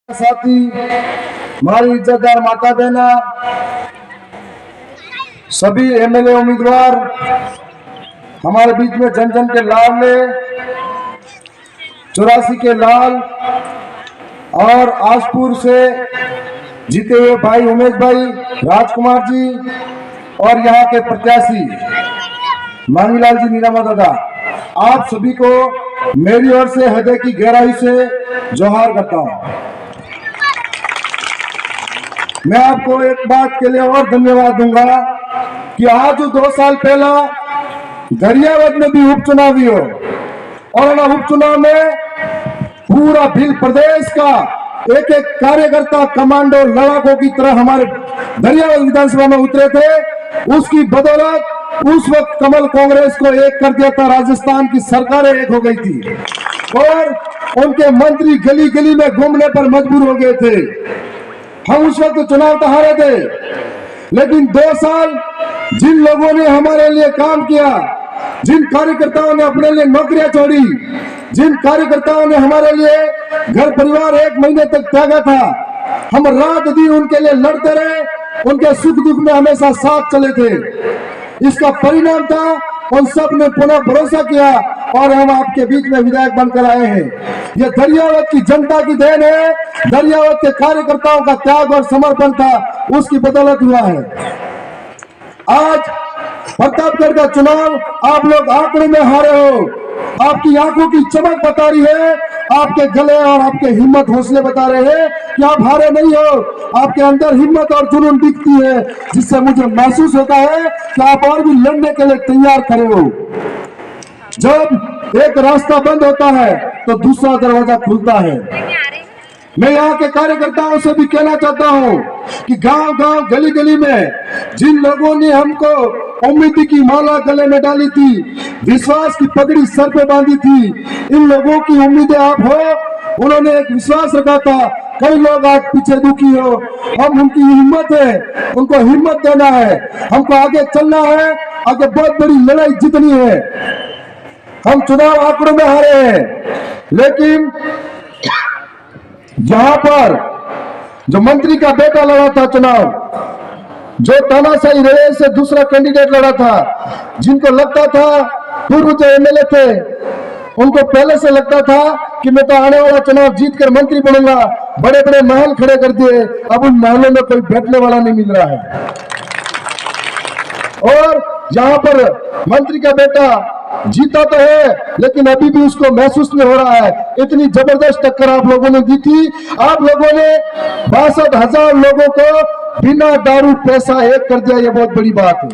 साथी, हमारी इज्जतदार माता बहना, सभी एमएलए उम्मीदवार, हमारे बीच में जन जन के लाल ने 84 के लाल और आजपुर से जीते हुए भाई उमेश भाई राजकुमार जी और यहाँ के प्रत्याशी मांगीलाल जी नीरामा दादा, आप सभी को मेरी ओर से हृदय की गहराई से जोहार करता हूँ। मैं आपको एक बात के लिए और धन्यवाद दूंगा कि आज 2 साल पहला गरियावद में भी उपचुनाव हो और उपचुनाव में पूरा भील प्रदेश का एक एक कार्यकर्ता कमांडो लड़ाकों की तरह हमारे गरियावद विधानसभा में उतरे थे। उसकी बदौलत उस वक्त कमल कांग्रेस को एक कर दिया था, राजस्थान की सरकारें एक हो गई थी और उनके मंत्री गली गली में घूमने पर मजबूर हो गए थे। हम उस वक्त चुनाव तो हारे थे, लेकिन 2 साल जिन लोगों ने हमारे लिए काम किया, जिन कार्यकर्ताओं ने अपने लिए नौकरियां छोड़ी, जिन कार्यकर्ताओं ने हमारे लिए घर परिवार 1 महीने तक त्यागा था, हम रात दिन उनके लिए लड़ते रहे, उनके सुख दुख में हमेशा साथ चले थे। इसका परिणाम था उन सब ने पुनः भरोसा किया और हम आपके बीच में विधायक बनकर आए हैं। यह गरियावद की जनता की देन है, गरियावद के कार्यकर्ताओं का त्याग और समर्पण था, उसकी बदौलत हुआ है। आज प्रतापगढ़ का चुनाव आप लोग आंकड़ों में हारे हो, आपकी आंखों की चमक बता रही है, आपके गले और आपके हिम्मत हौसले बता रहे हैं कि आप हारे नहीं हो। आपके अंदर हिम्मत और जुनून दिखती है, जिससे मुझे महसूस होता है कि आप और भी लड़ने के लिए तैयार खड़े हो। जब एक रास्ता बंद होता है तो दूसरा दरवाजा खुलता है। मैं यहाँ के कार्यकर्ताओं से भी कहना चाहता हूँ कि गांव गांव गली गली में जिन लोगों ने हमको उम्मीद की माला गले में डाली थी, विश्वास की पगड़ी सर पे बांधी थी, इन लोगों की उम्मीदें आप हो। उन्होंने एक विश्वास रखा था, कई लोग आज पीछे दुखी हो, हम उनकी हिम्मत है, उनको हिम्मत देना है, हमको आगे चलना है, आगे बहुत बड़ी लड़ाई जीतनी है। हम चुनाव आंकड़ों में हारे हैं, लेकिन यहाँ पर जो मंत्री का बेटा लड़ा था चुनाव, जो तानाशाही रेस से दूसरा कैंडिडेट लड़ा था, जिनको लगता था, पूर्व जो एमएलए थे उनको पहले से लगता था कि मैं तो आने वाला चुनाव जीतकर मंत्री बनूंगा, बड़े बड़े महल खड़े कर दिए, अब उन महलों में कोई बैठने वाला नहीं मिल रहा है। और यहाँ पर मंत्री का बेटा जीता तो है, लेकिन अभी भी उसको महसूस नहीं हो रहा है। इतनी जबरदस्त टक्कर आप लोगों ने दी थी, आप लोगों ने 62,000 लोगों को बिना दारू पैसा एक कर दिया, ये बहुत बड़ी बात है।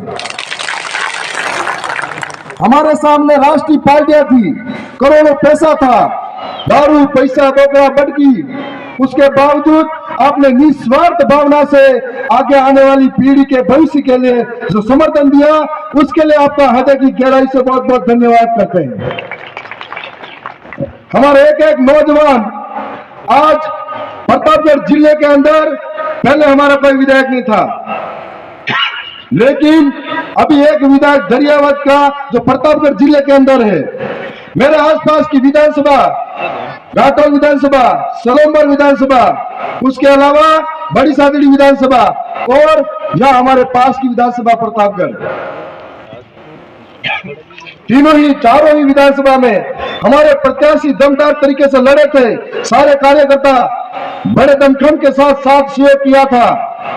हमारे सामने राष्ट्रीय पार्टियां थी, करोड़ों पैसा था, दारू पैसा बोकरा बटकी, उसके बावजूद आपने निस्वार्थ भावना से आगे आने वाली पीढ़ी के भविष्य के लिए जो समर्थन दिया, उसके लिए आपका हृदय की गहराई से बहुत बहुत धन्यवाद करते हैं। हमारे एक एक नौजवान आज प्रतापगढ़ जिले के अंदर, पहले हमारा कोई विधायक नहीं था, लेकिन अभी एक विधायक गरियावद का जो प्रतापगढ़ जिले के अंदर है। मेरे आसपास की विधानसभा, घाटोल विधानसभा, सलोमर विधानसभा, उसके अलावा बड़ी सादड़ी विधानसभा और यहाँ हमारे पास की विधानसभा प्रतापगढ़, तीनों ही चारों ही विधानसभा में हमारे प्रत्याशी दमदार तरीके से लड़े थे। सारे कार्यकर्ता बड़े दमखम के साथ सहयोग किया था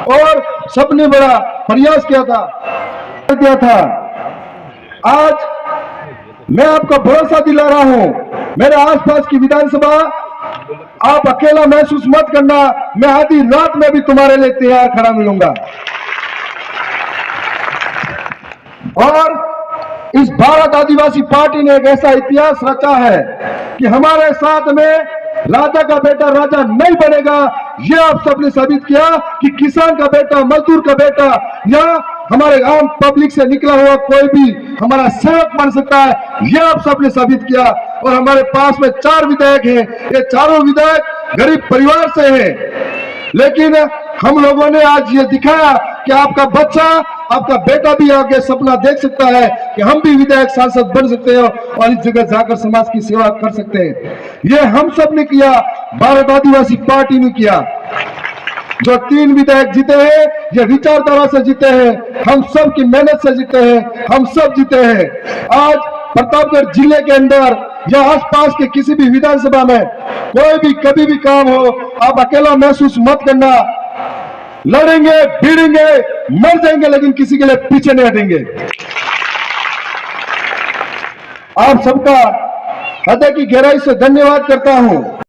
और सबने बड़ा प्रयास किया था। आज मैं आपको भरोसा दिला रहा हूं, मेरे आसपास की विधानसभा आप अकेला महसूस मत करना, मैं आधी रात में भी तुम्हारे लिए तैयार खड़ा मिलूंगा। और इस भारत आदिवासी पार्टी ने एक ऐसा इतिहास रचा है कि हमारे साथ में राजा का बेटा राजा नहीं बनेगा। यह आप सबने साबित किया कि किसान का बेटा, मजदूर का बेटा या हमारे आम पब्लिक से निकला हुआ कोई भी हमारा सेवक बन सकता है, यह आप सबने साबित किया। और हमारे पास में 4 विधायक हैं, ये चारों विधायक गरीब परिवार से हैं, लेकिन हम लोगों ने आज ये दिखाया कि आपका बच्चा आपका बेटा भी आगे सपना देख सकता है कि हम भी विधायक सांसद बन सकते हैं और इस जगह जाकर समाज की सेवा कर सकते हैं। ये हम सब ने किया, भारत आदिवासी पार्टी ने किया। जो 3 विधायक जीते हैं, ये विचारधारा से जीते हैं, हम सब की मेहनत से जीते हैं, हम सब जीते हैं। आज प्रतापगढ़ जिले के अंदर या आसपास के किसी भी विधानसभा में कोई भी कभी भी काम हो, आप अकेला महसूस मत करना। लड़ेंगे, भिड़ेंगे, मर जाएंगे, लेकिन किसी के लिए पीछे नहीं हटेंगे। आप सबका हृदय की गहराई से धन्यवाद करता हूं।